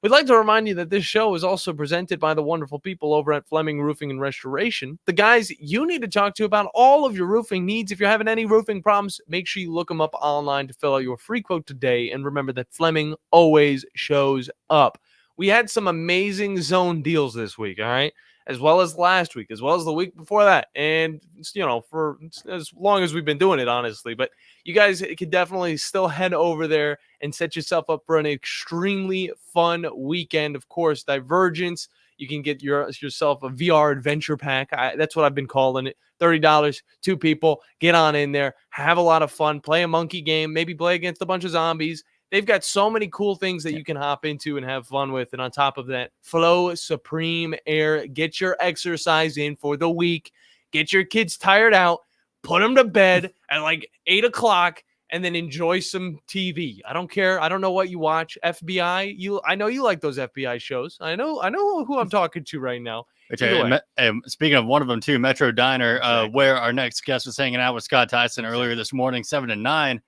We'd like to remind you that this show is also presented by the wonderful people over at Fleming Roofing and Restoration, the guys you need to talk to about all of your roofing needs. If you're having any roofing problems, make sure you look them up online to fill out your free quote today. And remember that Fleming always shows up. We had some amazing zone deals this week, all right, as well as last week, as well as the week before that. And, you know, for as long as we've been doing it, honestly. But you guys can definitely still head over there and set yourself up for an extremely fun weekend. Of course, Divergence. You can get yourself a VR adventure pack. That's what I've been calling it. $30, 2 people. Get on in there. Have a lot of fun. Play a monkey game. Maybe play against a bunch of zombies. They've got so many cool things that you can hop into and have fun with. And on top of that, Flow Supreme Air. Get your exercise in for the week. Get your kids tired out. Put them to bed at like 8 o'clock and then enjoy some TV. I don't care. I don't know what you watch. FBI. I know you like those FBI shows. I know who I'm talking to right now. Speaking of one of them too, Metro Diner, where our next guest was hanging out with Scott Tyson earlier this morning, 7 to 9.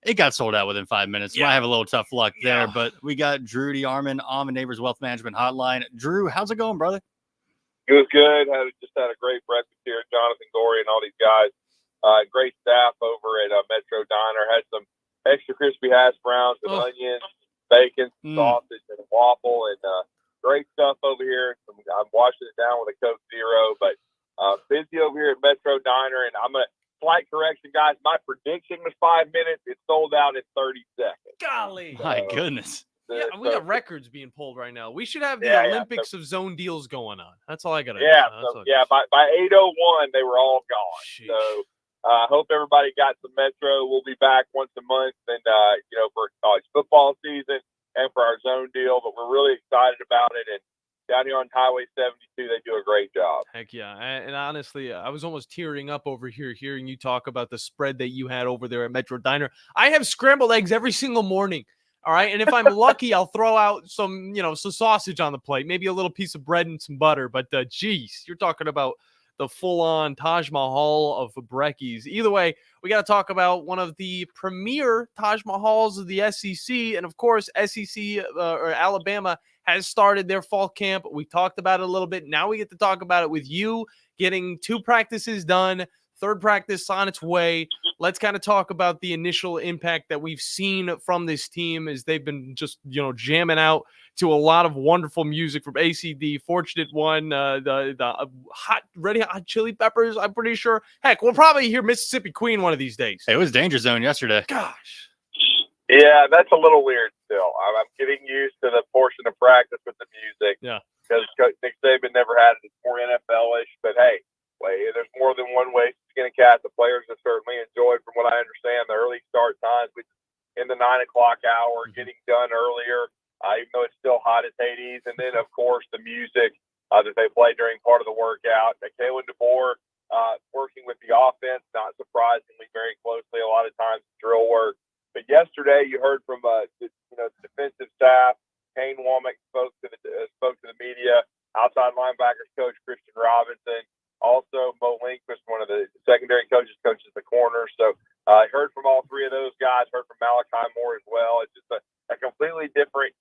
It got sold out within 5 minutes. Yeah. Might have a little tough luck there, but we got Drew DeArmond on the Neighbors Wealth Management Hotline. Drew, how's it going, brother? It was good. Just had a great breakfast here. Jonathan Gorey and all these guys. Great staff over at Metro Diner. Had some extra crispy hash browns with onions, bacon, sausage, and a waffle, and great stuff over here. I'm washing it down with a Coke Zero, but busy over here at Metro Diner, and I'm going to slight correction, guys. My prediction was 5 minutes. It sold out in 30 seconds. Golly. My goodness. Yeah, we got records being pulled right now. We should have the Yeah, Olympics of zone deals going on. That's all I got to Yeah, do. by 8:01 they were all gone. So I hope everybody got some Metro. We'll be back once a month, and for college football season and for our zone deal. But we're really excited about it. And down here on Highway 72, they do a great job. Heck yeah. And honestly, I was almost tearing up over here hearing you talk about the spread that you had over there at Metro Diner. I have scrambled eggs every single morning. All right. And if I'm lucky, I'll throw out some sausage on the plate, maybe a little piece of bread and some butter. But geez, you're talking about the full-on Taj Mahal of brekkies. Either way, we got to talk about one of the premier Taj Mahals of the SEC. And of course, SEC or Alabama has started their fall camp. We talked about it a little bit. Now we get to talk about it with you getting 2 practices done, 3rd practice on its way. Let's kind of talk about the initial impact that we've seen from this team as they've been just, jamming out to a lot of wonderful music from ACD, Fortunate One, the Red Hot Chili Peppers, I'm pretty sure. Heck, we'll probably hear Mississippi Queen one of these days. It was Danger Zone yesterday. Gosh. Yeah, that's a little weird still. I'm getting used to the portion of practice with the music. Yeah. Because Nick Saban never had it. It's more NFL-ish. But, hey, there's more than one way to skin a cat. The players have certainly enjoyed, from what I understand, the early start times in the 9 o'clock hour, getting done earlier, even though it's still hot as Hades. And then, of course, the music that they play during part of the workout. Kalen DeBoer working with the offense, not surprisingly, very closely, a lot of times drill work. But yesterday, you heard from the defensive staff. Kane Womack spoke to the media. Outside linebackers coach Christian Robinson. Also, Mo Lindquist, one of the secondary coaches the corner. So I heard from all 3 of those guys. Heard from Malachi Moore as well. It's just a completely different,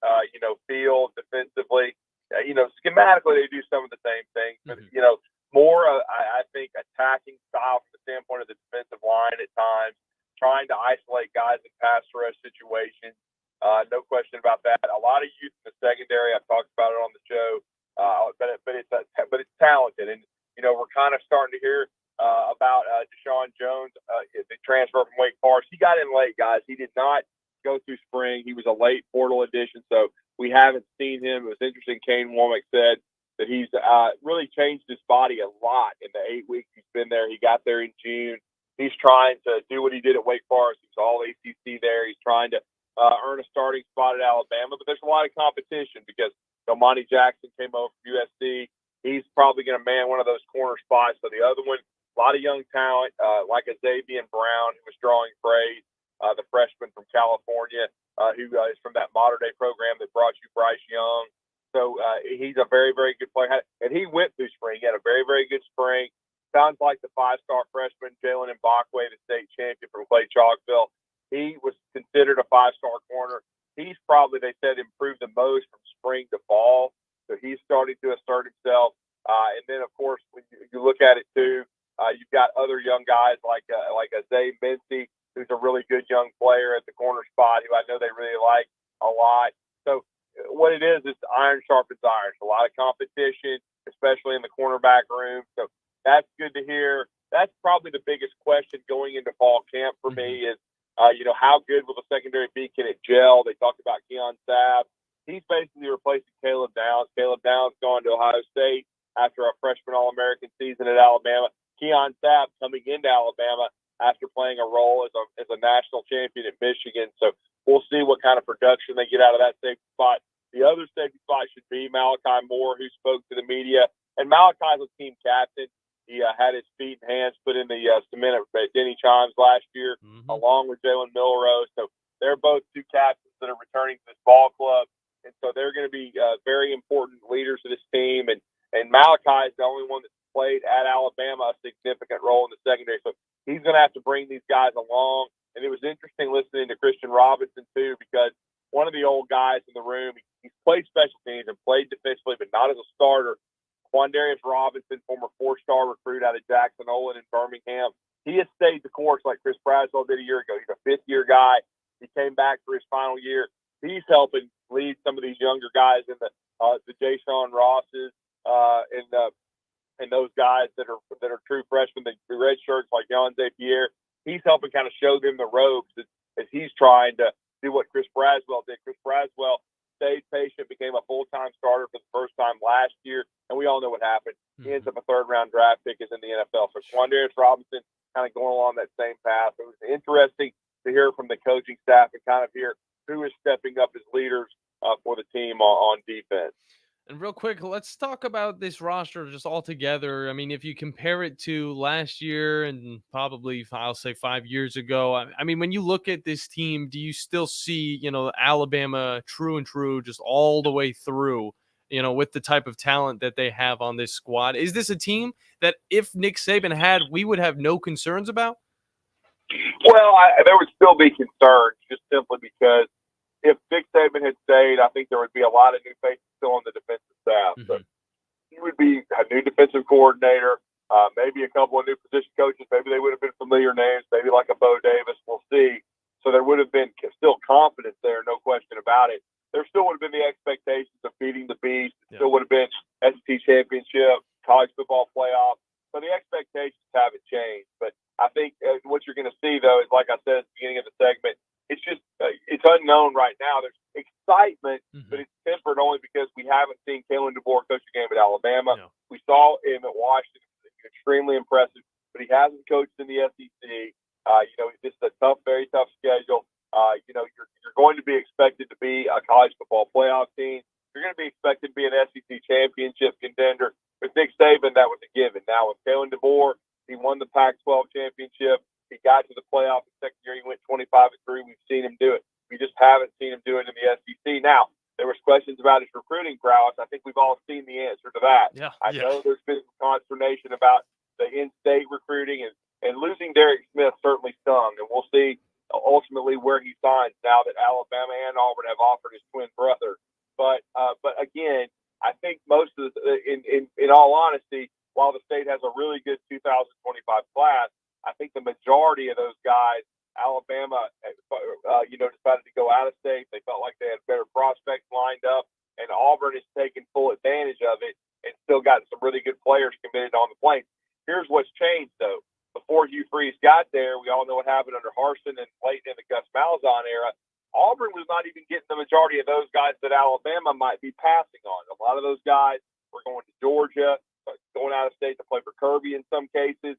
feel defensively. Schematically, they do some of the same things, but more, I think, attacking style from the standpoint of the defensive line at times. Trying to isolate guys in pass rush situations. No question about that. A lot of youth in the secondary. I've talked about it on the show, but it's talented. And, we're kind of starting to hear about Deshaun Jones, the transfer from Wake Forest. He got in late, guys. He did not go through spring. He was a late portal addition, so we haven't seen him. It was interesting. Kane Womack said that he's really changed his body a lot in the 8 weeks he's been there. He got there in June. He's trying to do what he did at Wake Forest. He's all ACC there. He's trying to earn a starting spot at Alabama, but there's a lot of competition because Monty Jackson came over from USC. He's probably going to man one of those corner spots. So the other one, a lot of young talent, like a Xavier Brown, who was drawing praise, the freshman from California, who is from that Modern Day program that brought you Bryce Young. So he's a very, very good player. And he went through spring. He had a very, very good spring. Sounds like the 5-star freshman, Jalen Mbakwe, the state champion from Clay Chalkville. He was considered a 5-star corner. He's probably, they said, improved the most from spring to fall. So he's starting to assert himself. And then, of course, when you look at it, too, you've got other young guys like a Zay Mincy, who's a really good young player at the corner spot, who I know they really like a lot. So what it is iron sharpens iron. It's a lot of competition, especially in the cornerback room. So that's good to hear. That's probably the biggest question going into fall camp for me is, how good will the secondary be? Can it gel? They talked about Keon Sabb. He's basically replacing Caleb Downs. Caleb Downs gone to Ohio State after a freshman All-American season at Alabama. Keon Sabb coming into Alabama after playing a role as a national champion at Michigan. So we'll see what kind of production they get out of that safety spot. The other safety spot should be Malachi Moore, who spoke to the media. And Malachi's a team captain. He had his feet and hands put in the cement at Denny Chimes last year, along with Jalen Milrose. So they're both 2 captains that are returning to this ball club. And so they're going to be very important leaders of this team. And Malachi is the only one that's played at Alabama a significant role in the secondary. So he's going to have to bring these guys along. And it was interesting listening to Christian Robinson, too, because one of the old guys in the room, he's played special teams and played defensively, but not as a starter. Quandarius Robinson, former 4-star recruit out of Jackson Olin in Birmingham. He has stayed the course like Chris Braswell did a year ago. He's a 5th-year guy. He came back for his final year. He's helping lead some of these younger guys in the Jay-Sean Rosses and those guys that are true freshmen, the red shirts like Jan Pierre. He's helping kind of show them the ropes as he's trying to do what Chris Braswell did. Chris Braswell stayed patient, became a full-time starter for the first time last year, and we all know what happened. He ends up a third-round draft pick is in the NFL. So Quandarius Robinson kind of going along that same path. It was interesting to hear from the coaching staff and kind of hear who is stepping up as leaders for the team on defense. And real quick, let's talk about this roster just all together. I mean, if you compare it to last year and probably, I'll say 5 years ago, I mean, when you look at this team, do you still see, Alabama true and true just all the way through, with the type of talent that they have on this squad? Is this a team that if Nick Saban had, we would have no concerns about? Well, there would still be concerns just simply because if Nick Saban had stayed, I think there would be a lot of new faces still on the defensive staff. So he would be a new defensive coordinator, maybe a couple of new position coaches. Maybe they would have been familiar names, maybe like a Bo Davis. We'll see. So there would have been still confidence there, no question about it. There still would have been the expectations of feeding the beast. It still would have been SEC championship, college football playoff. So the expectations haven't changed. But I think what you're going to see, though, is like I said at the beginning of the segment, it's just it's unknown right now. There's excitement, but it's tempered only because we haven't seen Kalen DeBoer coach a game at Alabama. No. We saw him at Washington. Extremely impressive, but he hasn't coached in the SEC. This is a tough, very tough schedule. You're going to be expected to be a college football playoff team. You're going to be expected to be an SEC championship contender. With Nick Saban, that was a given. Now with Kalen DeBoer, he won the Pac-12 championship. He got to the playoff the second year. He went 25-3. We've seen him do it. We just haven't seen him do it in the SEC. Now, there was questions about his recruiting prowess. I think we've all seen the answer to that. I know there's been some consternation about the in-state recruiting, and losing Derek Smith certainly stung. And we'll see ultimately where he signs now that Alabama and Auburn have offered his twin brother. But again, I think most of in all honesty, while the state has a really good 2025 class, I think the majority of those guys, Alabama, decided to go out of state. They felt like they had better prospects lined up, and Auburn has taken full advantage of it and still got some really good players committed on the plane. Here's what's changed, though. Before Hugh Freeze got there, we all know what happened under Harsin and late in the Gus Malzahn era. Auburn was not even getting the majority of those guys that Alabama might be passing on. A lot of those guys were going to Georgia, going out of state to play for Kirby in some cases.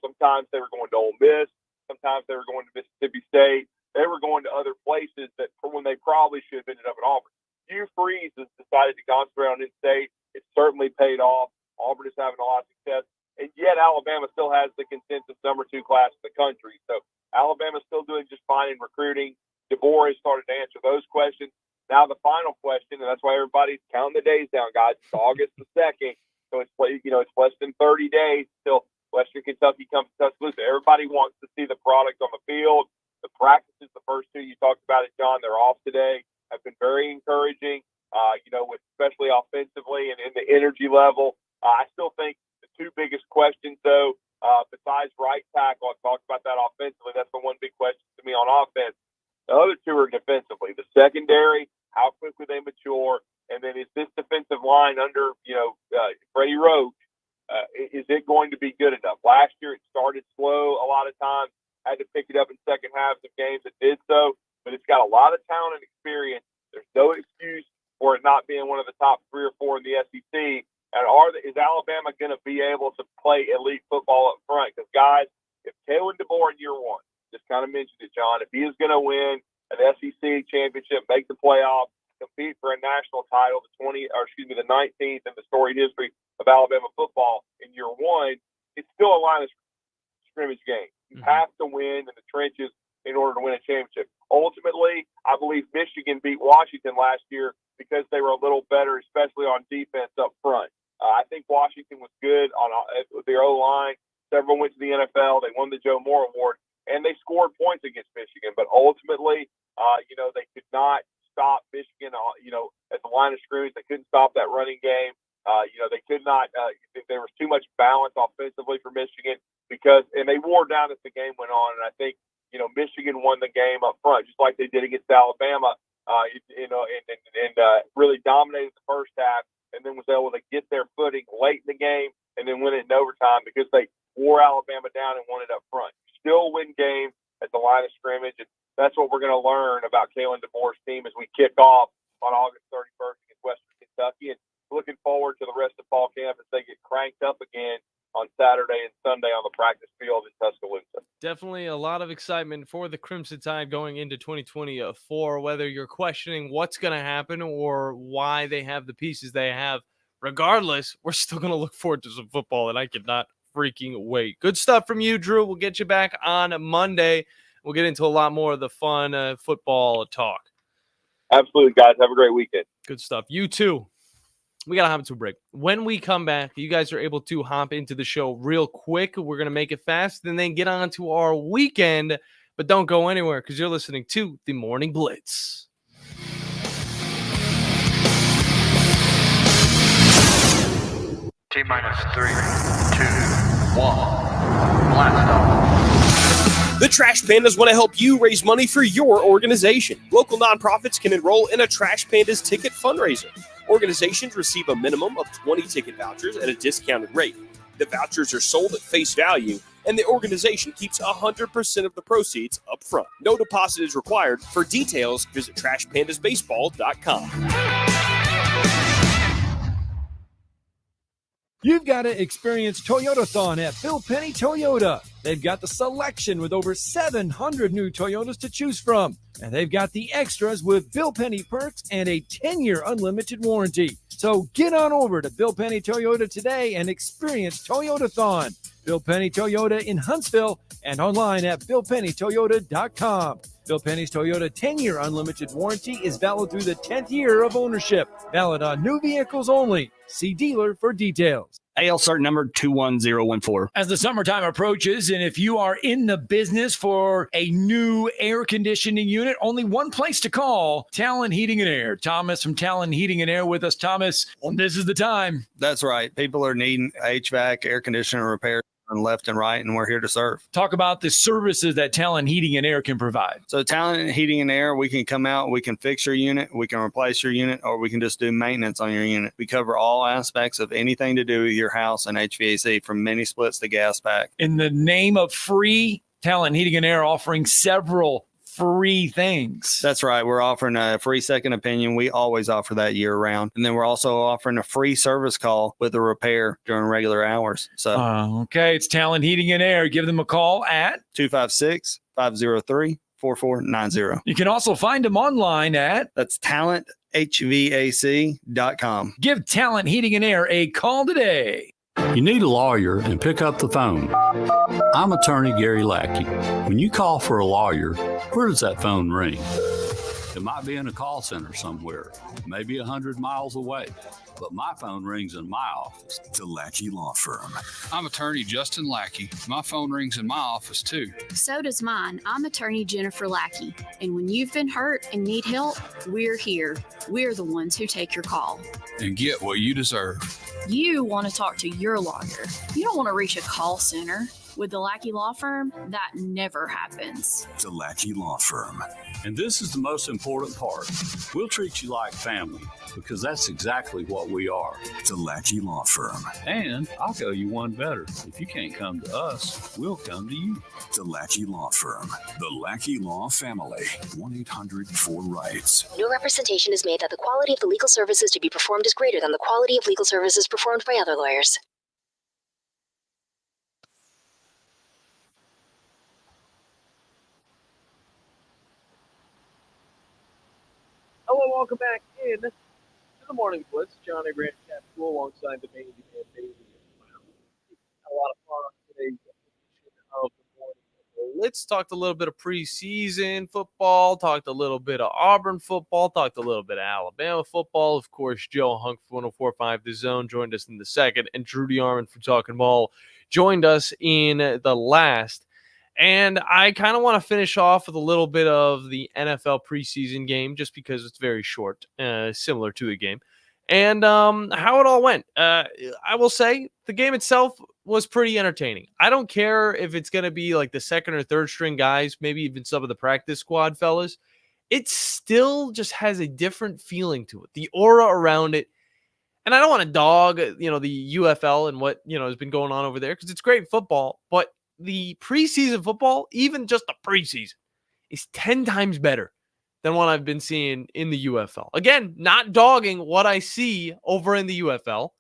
Sometimes they were going to Ole Miss. Sometimes they were going to Mississippi State. They were going to other places that when they probably should have ended up at Auburn. Hugh Freeze has decided to concentrate on in-state. It's certainly paid off. Auburn is having a lot of success. And yet Alabama still has the consensus number 2 class in the country. So Alabama's still doing just fine in recruiting. DeBoer has started to answer those questions. Now the final question, and that's why everybody's counting the days down, guys. It's August the 2nd. So it's less than 30 days till Western Kentucky comes to Tuscaloosa. Everybody wants to see the product on the field. The practices, the first 2 you talked about it, John, they're off today, have been very encouraging, with especially offensively and in the energy level. I still think the 2 biggest questions, though, besides right tackle, I've talked about that offensively. That's the one big question to me on offense. The other 2 are defensively. The secondary, how quickly they mature, and then is this defensive line under, Freddie Roach, is it going to be good enough? Last year it started slow a lot of times, had to pick it up in second halves of games. It did so, but it's got a lot of talent and experience. There's no excuse for it not being one of the top 3 or 4 in the SEC. And is Alabama going to be able to play elite football up front? Because, guys, if Kalen DeBoer in year 1, just kind of mentioned it, John, if he is going to win an SEC championship, make the playoff, compete for a national title, the 19th in the storied history of Alabama football in year 1, it's still a line of scrimmage game. You have to win in the trenches in order to win a championship. Ultimately, I believe Michigan beat Washington last year because they were a little better, especially on defense up front. I think Washington was good on their O-line. Several went to the NFL. They won the Joe Moore Award, and they scored points against Michigan. But ultimately, they could not stop Michigan, at the line of scrimmage. They couldn't stop that running game. They could not. There was too much balance offensively for Michigan and they wore down as the game went on. And I think, Michigan won the game up front, just like they did against Alabama, and really dominated the first half, and then was able to get their footing late in the game and then win it in overtime because they wore Alabama down and won it up front. Still win games at the line of scrimmage, and that's what we're going to learn about Kalen DeBoer's team as we kick off on August 31st against Western Kentucky, and looking forward to the rest of fall camp as they get cranked up again on Saturday and Sunday on the practice field in Tuscaloosa. Definitely a lot of excitement for the Crimson Tide going into 2024, whether you're questioning what's going to happen or why they have the pieces they have. Regardless, we're still going to look forward to some football, and I cannot freaking wait. Good stuff from you, Drew. We'll get you back on Monday. We'll get into a lot more of the fun football talk. Absolutely, guys. Have a great weekend. Good stuff. You too. We got to hop into a break. When we come back, you guys are able to hop into the show real quick. We're going to make it fast and then get on to our weekend. But don't go anywhere because you're listening to the Morning Blitz. T-minus 3, 2, 1. Blast off. The Trash Pandas want to help you raise money for your organization. Local nonprofits can enroll in a Trash Pandas ticket fundraiser. Organizations receive a minimum of 20 ticket vouchers at a discounted rate. The vouchers are sold at face value, and the organization keeps 100% of the proceeds up front. No deposit is required. For details, visit trashpandasbaseball.com. You've got to experience Toyotathon at Bill Penny Toyota. They've got the selection with over 700 new Toyotas to choose from. And they've got the extras with Bill Penny perks and a 10-year unlimited warranty. So get on over to Bill Penny Toyota today and experience Toyotathon. Bill Penny Toyota in Huntsville and online at BillPennyToyota.com. Bill Penny's Toyota 10-year unlimited warranty is valid through the 10th year of ownership. Valid on new vehicles only. See dealer for details. AL cert number 21014. As the summertime approaches, and if you are in the business for a new air conditioning unit, only one place to call, Talon Heating and Air. Thomas from Talon Heating and Air with us. Thomas, this is the time. That's right. People are needing HVAC, air conditioner repair left and right, and we're here to serve. Talk about the services that Talon Heating and Air can provide. So Talon Heating and Air, we can come out, we can fix your unit, we can replace your unit, or we can just do maintenance on your unit. We cover all aspects of anything to do with your house and HVAC, from mini splits to gas pack. In the name of free, Talon Heating and Air offering several free things. That's right. We're offering a free second opinion. We always offer that year round. And then we're also offering a free service call with a repair during regular hours. So okay, it's Talon Heating and Air. Give them a call at 256-503-4490. You can also find them online at talenthvac.com. Give Talon Heating and Air a call today. You need a lawyer and pick up the phone. I'm attorney Gary Lackey. When you call for a lawyer, where does that phone ring? It might be in a call center somewhere, maybe 100 miles away, but my phone rings in my office. The Lackey Law Firm. I'm attorney Justin Lackey. My phone rings in my office too. So does mine. I'm attorney Jennifer Lackey. And when you've been hurt and need help, we're here. We're the ones who take your call. And get what you deserve. You want to talk to your lawyer. You don't want to reach a call center. With the Lackey Law Firm, that never happens. The Lackey Law Firm. And this is the most important part. We'll treat you like family because that's exactly what we are. The Lackey Law Firm. And I'll go you one better. If you can't come to us, we'll come to you. The Lackey Law Firm. The Lackey Law Family. 1-800-4RIGHTS. No representation is made that the quality of the legal services to be performed is greater than the quality of legal services performed by other lawyers. Hello, welcome back in to the Morning Blitz. John Abraham, Cat School, alongside the Bandiman Bailey. A lot of fun on today's edition of the Morning Blitz. Talked a little bit of preseason football, talked a little bit of Auburn football, talked a little bit of Alabama football. Of course, Joe Hunk from 104.5 The Zone joined us in the second, and Drew DeArmond from Talkin Ball joined us in the last. And I kind of want to finish off with a little bit of the NFL preseason game just because it's very short, similar to the game, and how it all went. I will say the game itself was pretty entertaining. I don't care if it's going to be like the second or third string guys, maybe even some of the practice squad fellas. It still just has a different feeling to it, the aura around it. And I don't want to dog, the UFL and what, has been going on over there because it's great football, but the preseason football, even just the preseason, is 10 times better than what I've been seeing in the UFL. Again, not dogging what I see over in the UFL.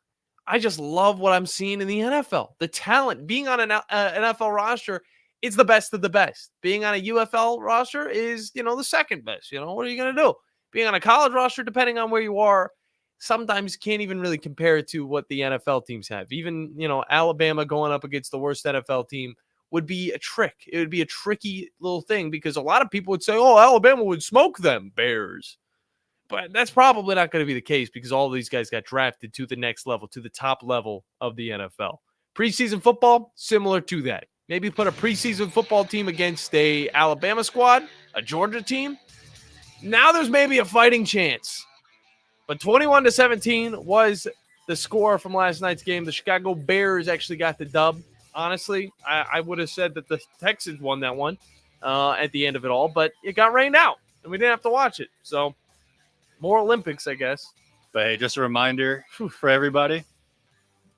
I just love what I'm seeing in the NFL. The talent, being on an NFL roster, it's the best of the best. Being on a UFL roster is, the second best. What are you going to do? Being on a college roster, depending on where you are, sometimes you can't even really compare it to what the NFL teams have. Even, Alabama going up against the worst NFL team would be a trick. It would be a tricky little thing because a lot of people would say, oh, Alabama would smoke them Bears. But that's probably not going to be the case because all of these guys got drafted to the next level, to the top level of the NFL. Preseason football, similar to that. Maybe put a preseason football team against a Alabama squad, a Georgia team. Now there's maybe a fighting chance. But 21-17 was the score from last night's game. The Chicago Bears actually got the dub. Honestly, I would have said that the Texans won that one at the end of it all, but it got rained out, and we didn't have to watch it. So, more Olympics, I guess. But hey, just a reminder for everybody,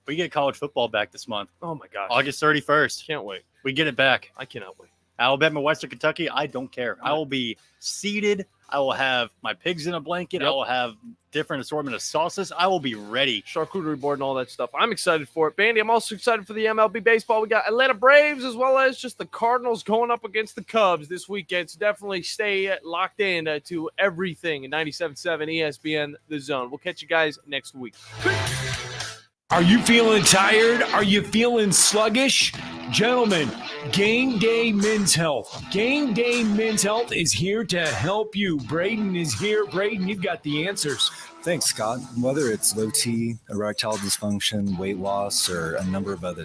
we get college football back this month. Oh, my gosh. August 31st. Can't wait. We get it back. I cannot wait. Alabama, Western Kentucky, I don't care. I will be seated. I will have my pigs in a blanket. Yep. I will have different assortment of sauces. I will be ready. Charcuterie board and all that stuff. I'm excited for it. Bandy, I'm also excited for the MLB baseball. We got Atlanta Braves as well as just the Cardinals going up against the Cubs this weekend. So definitely stay locked in to everything in 97.7 ESPN The Zone. We'll catch you guys next week. Are you feeling tired? Are you feeling sluggish? Gentlemen, Game Day Men's Health. Game Day Men's Health is here to help you. Braden is here. Braden, you've got the answers. Thanks, Scott. Whether it's low T, erectile dysfunction, weight loss, or a number of other